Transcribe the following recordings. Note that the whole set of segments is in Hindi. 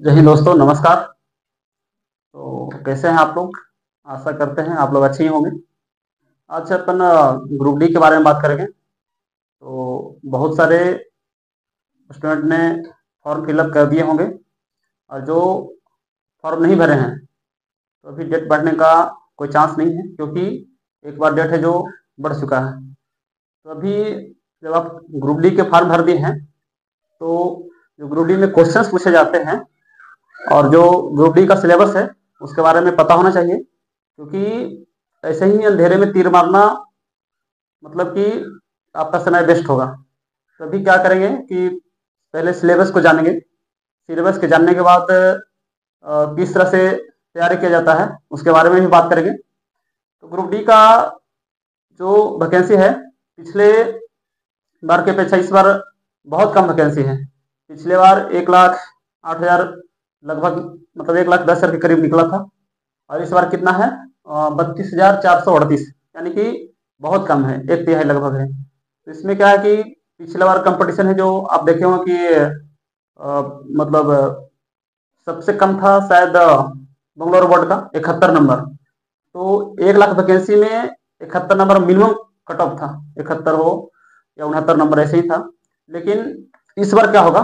जय हिंद दोस्तों, नमस्कार। तो कैसे हैं आप लोग? आशा करते हैं आप लोग अच्छे ही होंगे। आज अपन ग्रुप डी के बारे में बात करेंगे। तो बहुत सारे स्टूडेंट ने फॉर्म फिलअप कर दिए होंगे, और जो फॉर्म नहीं भरे हैं तो अभी डेट बढ़ने का कोई चांस नहीं है, क्योंकि एक बार डेट है जो बढ़ चुका है। तो अभी जब आप ग्रुप डी के फॉर्म भर दिए हैं तो जो ग्रुप डी में क्वेश्चंस पूछे जाते हैं और जो ग्रुप डी का सिलेबस है उसके बारे में पता होना चाहिए, क्योंकि ऐसे ही अंधेरे में तीर मारना मतलब कि आपका समय वेस्ट होगा। तो अभी क्या करेंगे कि पहले सिलेबस को जानेंगे। सिलेबस के जानने के बाद किस तरह से तैयारी किया जाता है उसके बारे में भी बात करेंगे। तो ग्रुप डी का जो वैकेंसी है, पिछले बार की अपेक्षा इस बार बहुत कम वैकेंसी है। पिछले बार 1,08,000 लगभग, मतलब 1,10,000 के करीब निकला था, और इस बार कितना है? 32,438, यानी कि बहुत कम है, एक तिहाई लगभग है। तो इसमें क्या है कि पिछले बार कंपटीशन है जो आप देखे हो कि मतलब सबसे कम था शायद बंगलौर बोर्ड का 71 नंबर। तो 1 लाख वैकेंसी में 71 नंबर मिनिमम कट ऑफ था, 71 हो या 69 नंबर ऐसे ही था। लेकिन इस बार क्या होगा,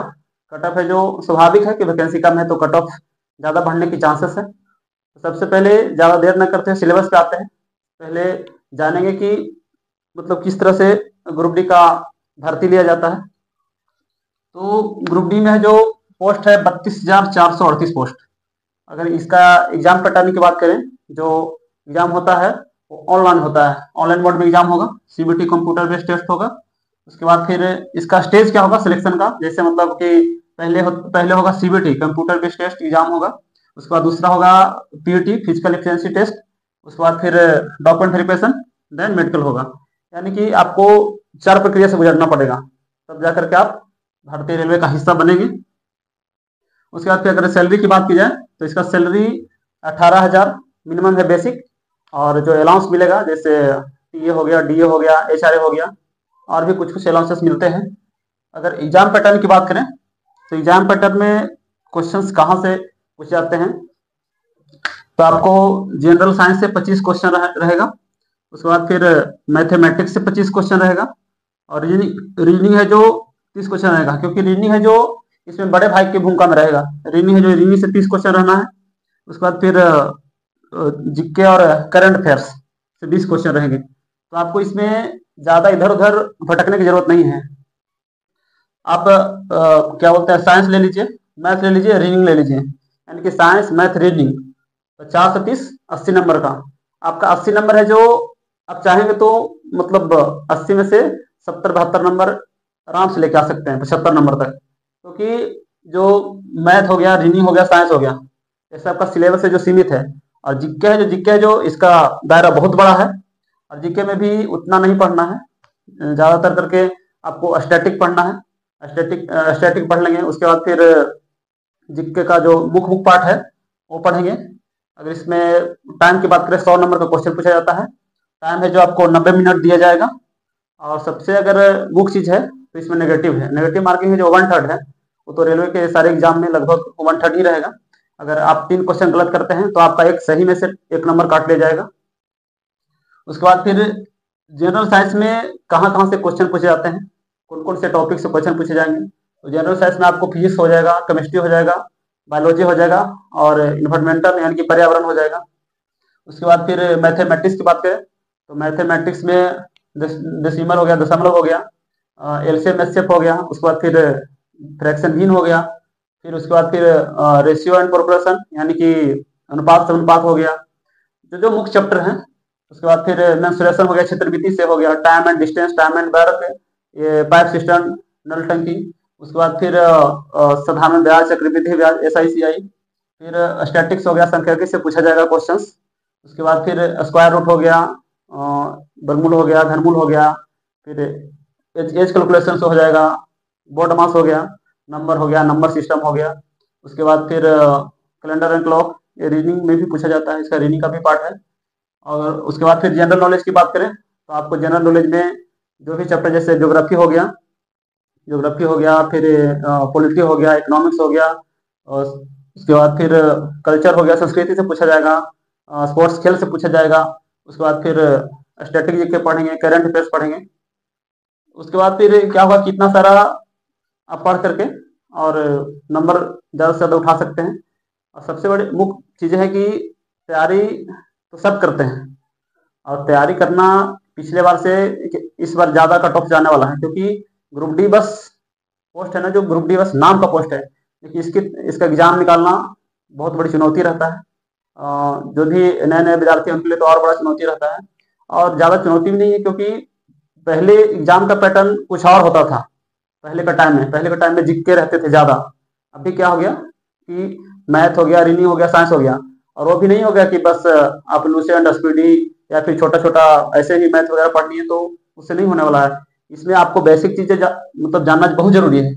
कट ऑफ है जो स्वाभाविक है कि वैकेंसी कम है तो कट ऑफ ज़्यादा बढ़ने की चांसेस है। तो सबसे पहले ज़्यादा देर न करते हुए सिलेबस पे आते हैं। पहले जानेंगे कि मतलब किस तरह से ग्रुप डी का भर्ती लिया जाता है। तो ग्रुप डी में जो पोस्ट है 32,438 पोस्ट। अगर इसका एग्जाम पैटर्न की बात करें, जो एग्जाम होता है वो ऑनलाइन होता है, ऑनलाइन मोड में एग्जाम होगा, सीबीटी कंप्यूटर बेस्ड टेस्ट होगा। उसके बाद फिर इसका स्टेज क्या होगा सिलेक्शन का, जैसे मतलब कि पहले होगा CBT computer based test exam होगा। उसके बाद दूसरा होगा पीईटी फिजिकल एफिशिएंसी टेस्ट। उसके बाद फिर डॉक्यूमेंट वेरिफिकेशन, देन मेडिकल होगा। यानी कि आपको 4 प्रक्रिया से गुजरना पड़ेगा, तब जाकर के आप भारतीय रेलवे का हिस्सा बनेंगे। उसके बाद फिर अगर सैलरी की बात की जाए तो इसका सैलरी 18,000 मिनिमम है बेसिक, और जो अलाउंस मिलेगा जैसे टीए हो गया, डीए हो गया, एचआरए हो गया, और भी कुछ कुछ अलाउंसेस मिलते हैं। अगर एग्जाम पैटर्न की बात करें तो एग्जाम पैटर्न में क्वेश्चंस कहाँ से पूछे जाते हैं, तो आपको जनरल साइंस से 25 क्वेश्चन रहेगा। उसके बाद फिर मैथमेटिक्स से 25 क्वेश्चन रहेगा, और रीजनिंग है जो 30 क्वेश्चन रहेगा, क्योंकि रीजनिंग है जो इसमें बड़े भाई की भूमिका में रहेगा। रीजनिंग है जो रीजनिंग से 30 क्वेश्चन रहना है। उसके बाद फिर जीके और करंट अफेयर्स से 20 क्वेश्चन रहेंगे। तो आपको इसमें ज़्यादा इधर उधर भटकने की जरूरत नहीं है। आप क्या बोलते हैं, साइंस ले लीजिए, मैथ ले लीजिए, रीजनिंग ले लीजिए, यानी कि साइंस मैथ रीजनिंग 50 से 30 80 नंबर का। आपका 80 नंबर है जो आप चाहेंगे तो मतलब 80 में से 70 72 नंबर आराम से लेके आ सकते हैं, 75 नंबर तक। क्योंकि जो मैथ हो गया, रीजनिंग हो गया, साइंस हो गया, जैसे आपका सिलेबस है जो सीमित है। और जीके है जो इसका दायरा बहुत बड़ा है, और जीके में भी उतना नहीं पढ़ना है। ज़्यादातर करके आपको स्टैटिक पढ़ना है। स्टैटिक पढ़ लेंगे, उसके बाद फिर जीके का जो मुख्य मुख्य पार्ट है वो पढ़ेंगे। अगर इसमें टाइम की बात करें, 100 नंबर का क्वेश्चन पूछा जाता है। टाइम है जो आपको 90 मिनट दिया जाएगा। और सबसे अगर मुख्य चीज है तो इसमें नेगेटिव है, नेगेटिव मार्किंग है जो 1/3 है। वो तो रेलवे के सारे एग्जाम में लगभग 1/3 ही रहेगा। अगर आप 3 क्वेश्चन गलत करते हैं तो आपका एक सही में से 1 नंबर काट लिया जाएगा। उसके बाद फिर जनरल साइंस में कहाँ कहाँ से क्वेश्चन पूछे जाते हैं, कौन कौन से टॉपिक से क्वेश्चन पूछे जाएंगे। तो जनरल साइंस में आपको फिजिक्स हो जाएगा, केमिस्ट्री हो जाएगा, बायोलॉजी हो जाएगा, और इन्वायरमेंटल यानी कि पर्यावरण हो जाएगा। उसके बाद फिर मैथमेटिक्स की बात करें तो मैथमेटिक्स में डेसिमल हो गया, दशमलव हो गया, एलसीएम एचसीएफ हो गया। उसके बाद फिर फ्रैक्शन मीन हो गया। फिर उसके बाद फिर रेशियो एंड प्रोपोर्शन यानी कि अनुपात से अनुपात हो गया, जो जो मुख्य चैप्टर हैं। उसके बाद फिर मेंसुरेशन हो गया, क्षेत्रविधि से हो गया, time and distance, time and work, ये पाइप सिस्टम, नल टंकी। उसके बाद फिर साधारण ब्याज, चक्रवृद्धि ब्याज, एसआईसीआई। फिर स्टैटिक्स हो गया, सांख्यिकी से पूछा जाएगा क्वेश्चंस। उसके बाद फिर स्क्वायर रूट हो गया, वर्गमूल हो गया, घनमूल हो गया। फिर एज कैलकुलेशन से हो जाएगा, बोर्ड मास हो गया, नंबर हो गया, नंबर सिस्टम हो गया। उसके बाद फिर कैलेंडर एंड क्लॉक, ये रीडिंग में भी पूछा जाता है, इसका रीडिंग का भी पार्ट है। और उसके बाद फिर जनरल नॉलेज की बात करें तो आपको जनरल नॉलेज में जो भी चैप्टर, जैसे ज्योग्राफी हो गया, फिर पॉलिटी हो गया, इकोनॉमिक्स हो गया, और उसके बाद फिर कल्चर हो गया, संस्कृति से पूछा जाएगा, स्पोर्ट्स खेल से पूछा जाएगा। उसके बाद फिर स्टैटिक जीके पढ़ेंगे, करंट अफेयर्स पढ़ेंगे। उसके बाद फिर क्या होगा कि इतना सारा आप पढ़ करके और नंबर ज़्यादा से ज़्यादा उठा सकते हैं। और सबसे बड़ी मुख्य चीज़ है कि तैयारी तो सब करते हैं, और तैयारी करना पिछले बार से इस बार ज़्यादा कट ऑफ जाने वाला है, क्योंकि ग्रुप डी बस पोस्ट है ना, जो ग्रुप डी बस नाम का पोस्ट है, लेकिन इसका एग्जाम निकालना बहुत बड़ी चुनौती रहता है। जो भी नए नए विद्यार्थी हैं उनके लिए तो और बड़ा चुनौती रहता है। और ज़्यादा चुनौती भी नहीं है, क्योंकि पहले एग्जाम का पैटर्न कुछ और होता था। पहले के टाइम में जीके रहते थे ज़्यादा। अभी क्या हो गया कि मैथ हो गया, रीजनिंग हो गया, साइंस हो गया, और वो भी नहीं हो गया कि बस आप लुसेंट, एसपीडी या फिर छोटा छोटा ऐसे ही मैथ वगैरह पढ़नी है, तो उससे नहीं होने वाला है। इसमें आपको बेसिक चीज़ें मतलब जानना बहुत जरूरी है।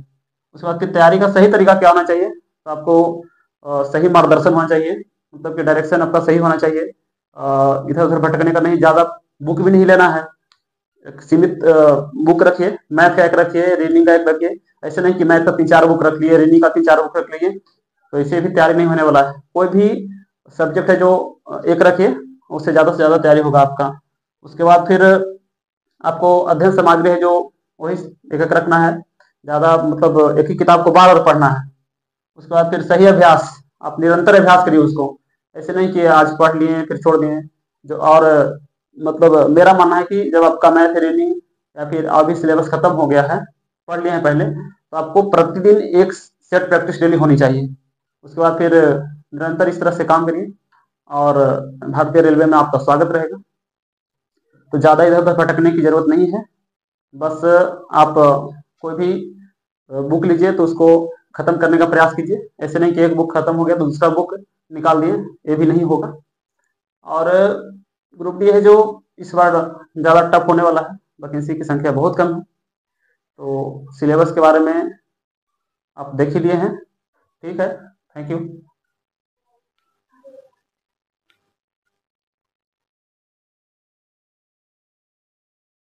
उसके बाद फिर तैयारी का सही तरीका क्या होना चाहिए, तो आपको सही मार्गदर्शन होना चाहिए, मतलब कि डायरेक्शन आपका सही होना चाहिए। इधर उधर भटकने का नहीं, ज़्यादा बुक भी नहीं लेना है। एक सीमित बुक रखिए, मैथ का एक रखिए, रीडिंग का एक रखिए। ऐसे नहीं कि मैथ का 3-4 बुक रख लिए, रीडिंग का 3-4 बुक रख लिए, तो इससे भी तैयारी नहीं होने वाला है। कोई भी सब्जेक्ट है जो एक रखिए, उससे ज़्यादा से ज़्यादा तैयारी होगा आपका। उसके बाद फिर आपको अध्ययन सामग्री है जो वही एक एक रखना है, ज़्यादा मतलब एक ही किताब को बार बार पढ़ना है। उसके बाद फिर सही अभ्यास, आप निरंतर अभ्यास करिए उसको। ऐसे नहीं कि आज पढ़ लिए फिर छोड़ दिए। जो और मतलब मेरा मानना है कि जब आपका मैथ, रीजनिंग या फिर अभी सिलेबस खत्म हो गया है, पढ़ लिए हैं पहले, तो आपको प्रतिदिन एक सेट प्रैक्टिस डेली होनी चाहिए। उसके बाद फिर निरंतर इस तरह से काम करिए, और भारतीय रेलवे में आपका स्वागत रहेगा। तो ज़्यादा इधर उधर भटकने की जरूरत नहीं है। बस आप कोई भी बुक लीजिए तो उसको खत्म करने का प्रयास कीजिए। ऐसे नहीं कि एक बुक खत्म हो गया तो दूसरा बुक निकाल दिए, ये भी नहीं होगा। और ग्रुप डी है जो इस बार ज़्यादा टफ होने वाला है, वैकेंसी की संख्या बहुत कम है। तो सिलेबस के बारे में आप देख ही लिए हैं। ठीक है, थैंक यू।